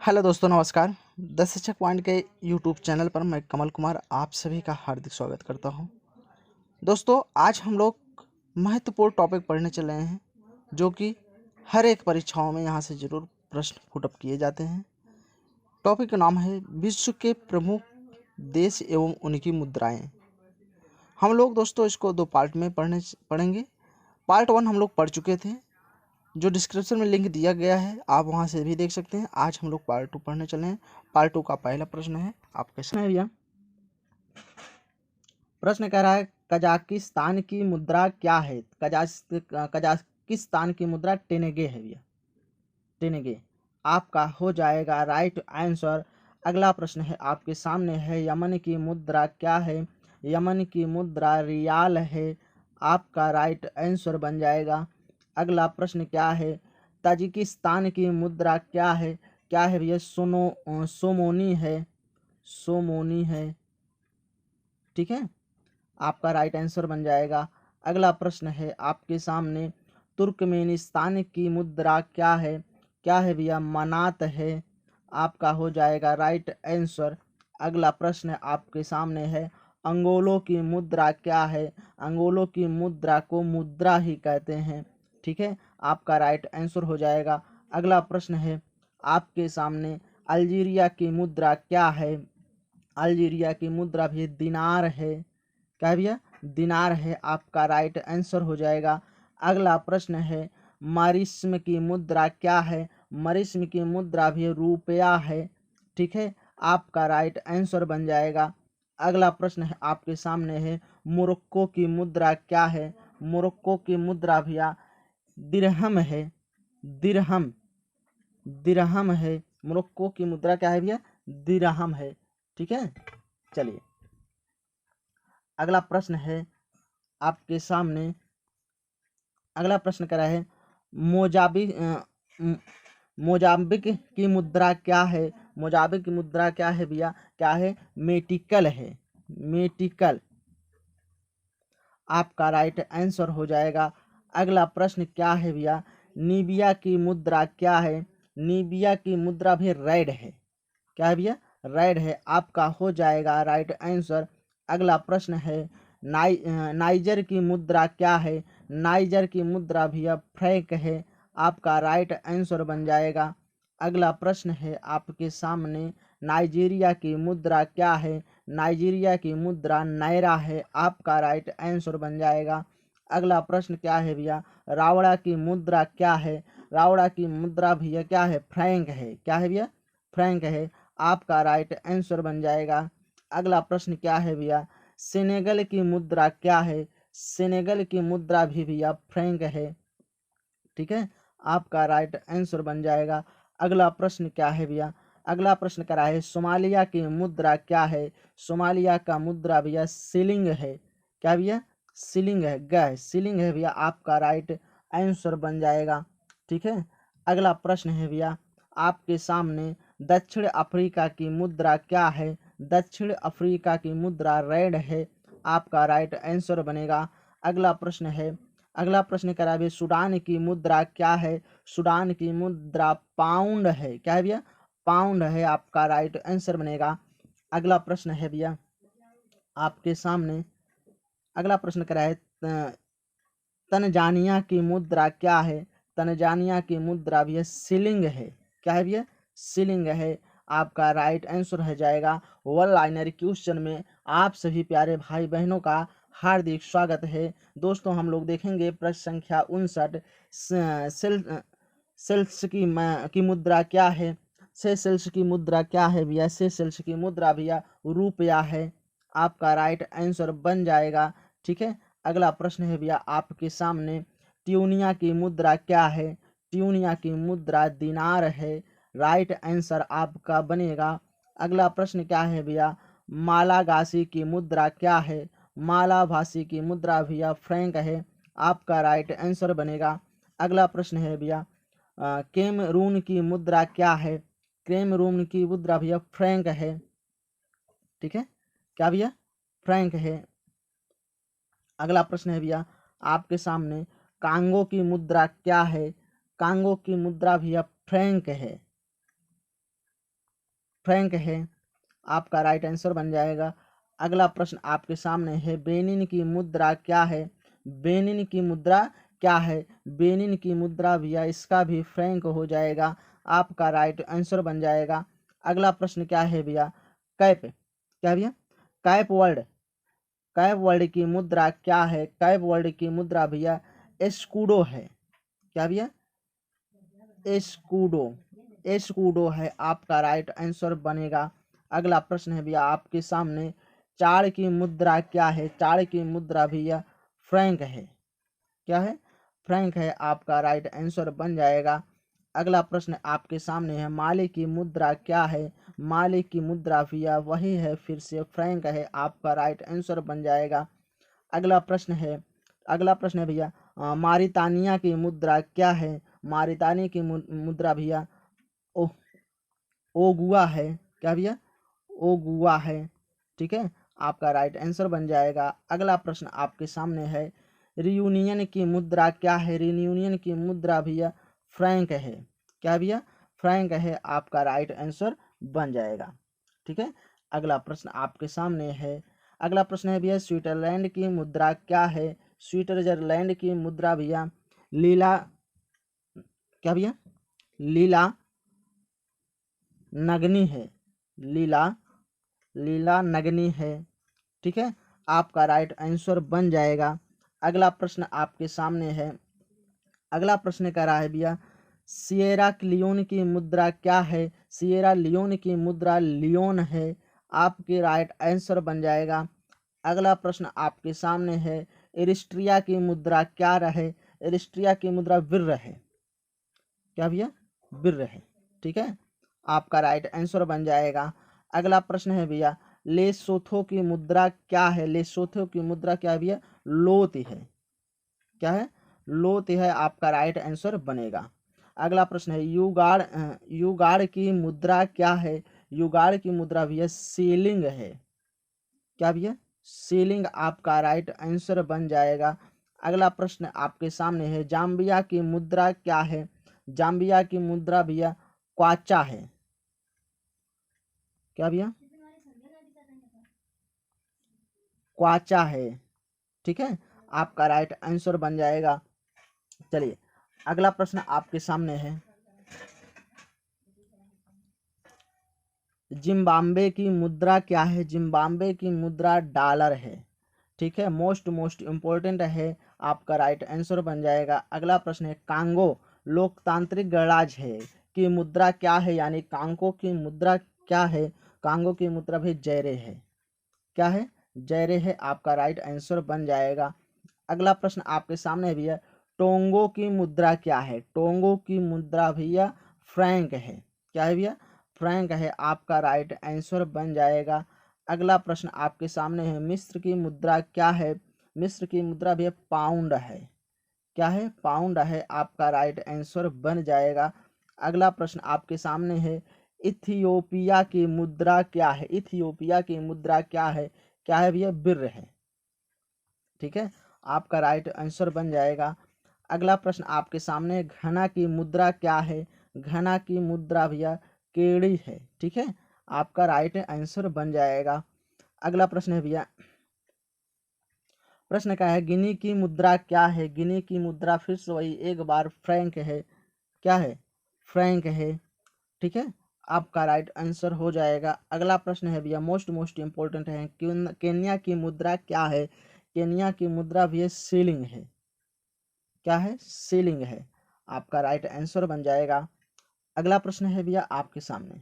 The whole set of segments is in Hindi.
हेलो दोस्तों, नमस्कार। 10 शिक्षक पॉइंट के यूट्यूब चैनल पर मैं कमल कुमार आप सभी का हार्दिक स्वागत करता हूं। दोस्तों, आज हम लोग महत्वपूर्ण टॉपिक पढ़ने चले हैं जो कि हर एक परीक्षाओं में यहाँ से ज़रूर प्रश्न पुटअप किए जाते हैं। टॉपिक का नाम है विश्व के प्रमुख देश एवं उनकी मुद्राएं। हम लोग दोस्तों इसको दो पार्ट में पढ़ेंगे। पार्ट 1 हम लोग पढ़ चुके थे, जो डिस्क्रिप्शन में लिंक दिया गया है, आप वहां से भी देख सकते हैं। आज हम लोग पार्ट 2 पढ़ने चले हैं। पार्ट 2 का पहला प्रश्न है, आप कैसे है भैया। प्रश्न कह रहा है कजाकिस्तान की मुद्रा क्या है। कजाकिस्तान की मुद्रा टेनेगे है भैया, टेनेगे। आपका हो जाएगा राइट आंसर। अगला प्रश्न है आपके सामने है, यमन की मुद्रा क्या है। यमन की मुद्रा रियाल है। आपका राइट आंसर बन जाएगा। अगला प्रश्न क्या है, ताजिकिस्तान की मुद्रा क्या है। क्या है भैया, सोमोनी है, सोमोनी है। ठीक है, आपका राइट आंसर बन जाएगा। अगला प्रश्न है आपके सामने, तुर्कमेनिस्तान की मुद्रा क्या है। क्या है भैया, मनात है। आपका हो जाएगा राइट आंसर। अगला प्रश्न आपके सामने है, अंगोलों की मुद्रा क्या है। अंगोलों की मुद्रा को मुद्रा ही कहते हैं। ठीक है, आपका राइट आंसर हो जाएगा। अगला प्रश्न है आपके सामने, अल्जीरिया की मुद्रा क्या है। अल्जीरिया की मुद्रा भी दिनार है। क्या है भैया, दिनार है। आपका राइट आंसर हो जाएगा। अगला प्रश्न है, मरिस्म की मुद्रा क्या है। मरिस्म की मुद्रा भी रुपया है। ठीक है, आपका राइट आंसर बन जाएगा। अगला प्रश्न है आपके सामने है, मोरक्को की मुद्रा क्या है। मोरक्को की मुद्रा भैया दिरहम है, दिरहम, दिरहम है। मोरक्को की मुद्रा क्या है भैया, दिरहम है। ठीक है, चलिए अगला प्रश्न है आपके सामने। अगला प्रश्न करा है, मोजाबिक मोजाम्बिक की मुद्रा क्या है। मोजाम्बिक की मुद्रा क्या है भैया, क्या है, मेटिकल है, मेटिकल। आपका राइट आंसर हो जाएगा। अगला प्रश्न क्या है भैया, नीबिया की मुद्रा क्या है। नीबिया की मुद्रा भी रेड है। क्या है भैया, रेड है। आपका हो जाएगा राइट आंसर। अगला प्रश्न है, नाइजर की मुद्रा क्या है। नाइजर की मुद्रा भैया फ्रैंक है। आपका राइट आंसर बन जाएगा। अगला प्रश्न है आपके सामने, नाइजीरिया की मुद्रा क्या है। नाइजीरिया की मुद्रा नायरा है। आपका राइट आंसर बन जाएगा। अगला प्रश्न क्या है भैया, रावड़ा की मुद्रा क्या है। रावड़ा की मुद्रा भैया क्या है, फ्रैंक है। क्या है भैया, फ्रैंक है। आपका राइट आंसर बन जाएगा। अगला प्रश्न क्या है भैया, सेनेगल की मुद्रा क्या है। सेनेगल की मुद्रा भी भैया फ्रैंक है। ठीक है, आपका राइट आंसर बन जाएगा। अगला प्रश्न क्या है भैया, अगला प्रश्न करा है, सोमालिया की मुद्रा क्या है। सोमालिया का मुद्रा भैया सीलिंग है। क्या भैया, सीलिंग है, गै सीलिंग है भैया। आपका राइट आंसर बन जाएगा। ठीक है, अगला प्रश्न है भैया आपके सामने, दक्षिण अफ्रीका की मुद्रा क्या है। दक्षिण अफ्रीका की मुद्रा रेड है। आपका राइट आंसर बनेगा। अगला प्रश्न है, अगला प्रश्न करा भी, सूडान की मुद्रा क्या है। सूडान की मुद्रा पाउंड है। क्या है भैया, पाउंड है। आपका राइट आंसर बनेगा। अगला प्रश्न है भैया आपके सामने, अगला प्रश्न करा है, तंजानिया की मुद्रा क्या है। तंजानिया की मुद्रा भैया सिलिंग है। क्या है भैया, सिलिंग है। आपका राइट आंसर हो जाएगा। वन लाइनर क्वेश्चन में आप सभी प्यारे भाई बहनों का हार्दिक स्वागत है। दोस्तों, हम लोग देखेंगे प्रश्न संख्या 59, सेल्स की मुद्रा क्या है। सेल्स की मुद्रा क्या है भैया, सेल्स की मुद्रा भैया रुपया है। आपका राइट आंसर बन जाएगा। ठीक है, अगला प्रश्न है भैया आपके सामने, ट्यूनिया की मुद्रा क्या है। ट्यूनिया की मुद्रा दिनार है। राइट आंसर आपका बनेगा। अगला प्रश्न क्या है भैया, मालागासी की मुद्रा क्या है। मालाभासी की मुद्रा भैया फ्रैंक है। आपका राइट आंसर बनेगा। अगला प्रश्न है भैया, कैमरून की मुद्रा क्या है। कैमरून की मुद्रा भैया फ्रैंक है। ठीक है, क्या भैया, फ्रैंक है। अगला प्रश्न है भैया आपके सामने, कांगो की मुद्रा क्या है। कांगो की मुद्रा भैया फ्रैंक है। फ्रैंक है, आपका राइट आंसर बन जाएगा। अगला प्रश्न आपके सामने है, बेनिन की मुद्रा क्या है? बेनिन की मुद्रा क्या है? बेनिन की मुद्रा भैया इसका भी फ्रैंक हो जाएगा, आपका राइट आंसर बन जाएगा। अगला प्रश्न क्या है भैया? कैप, क्या भैया? कैप वर्ल्ड, कैप वर्ल्ड की मुद्रा क्या है? कैप वर्ल्ड की मुद्रा भैया एस्कूडो है, क्या भैया? एस्कूडो, एस्कूडो है, आपका राइट आंसर बनेगा। अगला प्रश्न है भैया आपके सामने, चार की मुद्रा क्या है? चार की मुद्रा भैया फ्रैंक है, क्या है? फ्रैंक है, आपका राइट आंसर बन जाएगा। अगला प्रश्न आपके सामने है, माले की मुद्रा क्या है? माले की मुद्रा भैया वही है, फिर से फ्रैंक है, आपका राइट आंसर बन जाएगा। अगला प्रश्न है, अगला प्रश्न है भैया, मारितानिया की मुद्रा क्या है? मारितानी की मुद्रा भैया ओ ओगुआ है, क्या भैया? ओगुआ है, ठीक है, आपका राइट आंसर बन जाएगा। अगला प्रश्न आपके सामने है, रियूनियन की मुद्रा क्या है? रियूनियन की मुद्रा भैया फ्रैंक है, क्या भैया? फ्रैंक है, आपका राइट आंसर बन जाएगा, ठीक है। अगला प्रश्न आपके सामने है, अगला प्रश्न है भैया, स्विट्जरलैंड की मुद्रा क्या है? स्विट्जरलैंड की मुद्रा भैया लीला, क्या भैया? लीला नगनी है, लीला, लीला नगनी है, ठीक है, आपका राइट आंसर बन जाएगा। अगला प्रश्न आपके सामने है, अगला प्रश्न कह रहा है भैया, सिएरा लियोन की मुद्रा क्या है? सिएरा लियोन की मुद्रा लियोन है, आपके राइट आंसर बन जाएगा। अगला प्रश्न आपके सामने है, इरिस्ट्रिया की मुद्रा क्या रहे? इरिस्ट्रिया की मुद्रा बिर्र है, क्या भैया? बिर्र है, ठीक है, आपका राइट आंसर बन जाएगा। अगला प्रश्न है भैया, लेसोथो की मुद्रा क्या है? लेसोथो की मुद्रा क्या है भैया? लोती है, क्या है? लोती है, आपका राइट आंसर बनेगा। अगला प्रश्न है, युगाड़, युगाड़ की मुद्रा क्या है? युगाड़ की मुद्रा भैया सीलिंग है, क्या भैया? सीलिंग, आपका राइट आंसर बन जाएगा। अगला प्रश्न आपके सामने है, जाम्बिया की मुद्रा क्या है? जाम्बिया की मुद्रा भैया क्वाचा है, क्या भैया? क्वाचा है, ठीक है, आपका राइट आंसर बन जाएगा। चलिए अगला प्रश्न आपके सामने है, जिम्बाब्वे की मुद्रा क्या है? जिम्बाब्वे की मुद्रा डॉलर है, ठीक है, मोस्ट इम्पोर्टेंट है, आपका राइट आंसर बन जाएगा। अगला प्रश्न है, कांगो लोकतांत्रिक गणराज्य है की मुद्रा क्या है? यानी कांगो की मुद्रा क्या है? कांगो की मुद्रा भी जयरे है, क्या है? जयरे है, आपका राइट आंसर बन जाएगा। अगला प्रश्न आपके सामने भैया, टोंगो की मुद्रा क्या है? टोंगो की मुद्रा भैया फ्रैंक है, क्या है भैया? फ्रैंक है, आपका राइट आंसर बन जाएगा। अगला प्रश्न आपके सामने है, मिस्र की मुद्रा क्या है? मिस्र की मुद्रा भैया पाउंड है, क्या है? पाउंड है, आपका राइट आंसर बन जाएगा। अगला प्रश्न आपके सामने है, इथियोपिया की मुद्रा क्या है? इथियोपिया की मुद्रा क्या है भैया? बिर्र है, ठीक है, आपका राइट आंसर बन जाएगा। अगला प्रश्न आपके सामने, घना की मुद्रा क्या है? घना की मुद्रा भैया केड़ी है, ठीक है, आपका राइट आंसर बन जाएगा। अगला प्रश्न है भैया, प्रश्न क्या है, गिनी की मुद्रा क्या है? गिनी की मुद्रा फिर से वही एक बार फ्रैंक है, क्या है? फ्रैंक है, ठीक है, आपका राइट आंसर हो जाएगा। अगला प्रश्न है भैया, मोस्ट इंपॉर्टेंट है, केन्या की मुद्रा क्या है? केन्या की मुद्रा भैया सीलिंग है, क्या है? सीलिंग है, आपका राइट आंसर बन जाएगा। अगला प्रश्न है भैया आपके सामने,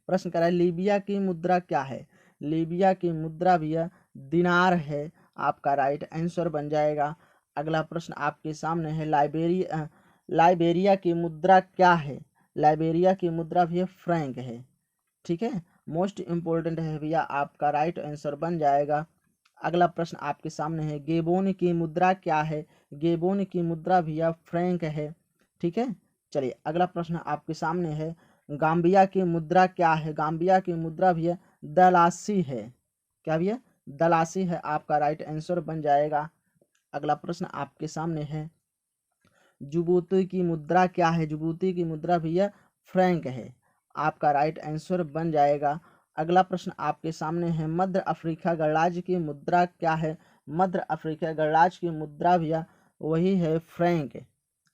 प्रश्न कर रहा है, लीबिया की मुद्रा क्या है? लीबिया की मुद्रा भैया दिनार है, आपका राइट आंसर बन जाएगा। अगला प्रश्न आपके सामने है, लाइबेरिया की मुद्रा क्या है? लाइबेरिया की मुद्रा भैया फ्रैंक है, ठीक है, मोस्ट इम्पोर्टेंट है भैया, आपका राइट आंसर बन जाएगा। अगला प्रश्न आपके सामने है, गेबोन की मुद्रा क्या है? गेबोन की मुद्रा भैया फ्रैंक है, ठीक है। चलिए अगला प्रश्न आपके सामने है, गाम्बिया की मुद्रा क्या है? गाम्बिया की मुद्रा भैया दलासी है, क्या भैया? दलासी है, आपका राइट आंसर बन जाएगा। अगला प्रश्न आपके सामने है, जुबूती की मुद्रा क्या है? जुबूती की मुद्रा भैया फ्रैंक है, आपका राइट आंसर बन जाएगा। अगला प्रश्न आपके सामने है, मध्य अफ्रीका गणराज्य की मुद्रा क्या है? मध्य अफ्रीका गणराज्य की मुद्रा भैया वही है फ्रैंक।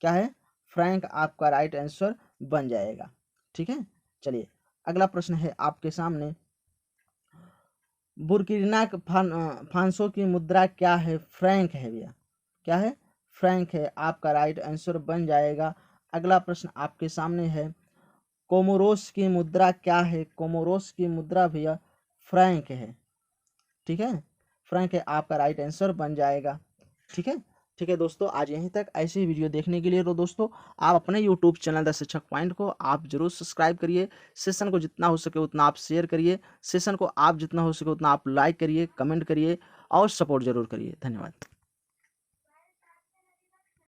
क्या है? फ्रैंक आपका राइट आंसर बन जाएगा। ठीक है, चलिए अगला प्रश्न है आपके सामने, बुर्किना फांसो की मुद्रा क्या है? फ्रैंक है भैया। क्या है? फ्रैंक है, आपका राइट आंसर बन जाएगा। अगला प्रश्न आपके सामने है, कोमोरोस की मुद्रा क्या है? कोमोरोस की मुद्रा भैया फ्रैंक है। ठीक है, फ्रैंक है, आपका राइट आंसर बन जाएगा। ठीक है, ठीक है दोस्तों, आज यहीं तक। ऐसे ही वीडियो देखने के लिए तो दोस्तों आप अपने यूट्यूब चैनल द शिक्षक पॉइंट को आप जरूर सब्सक्राइब करिए। सेशन को जितना हो सके उतना आप शेयर करिए, सेशन को आप जितना हो सके उतना आप लाइक करिए, कमेंट करिए और सपोर्ट जरूर करिए। धन्यवाद।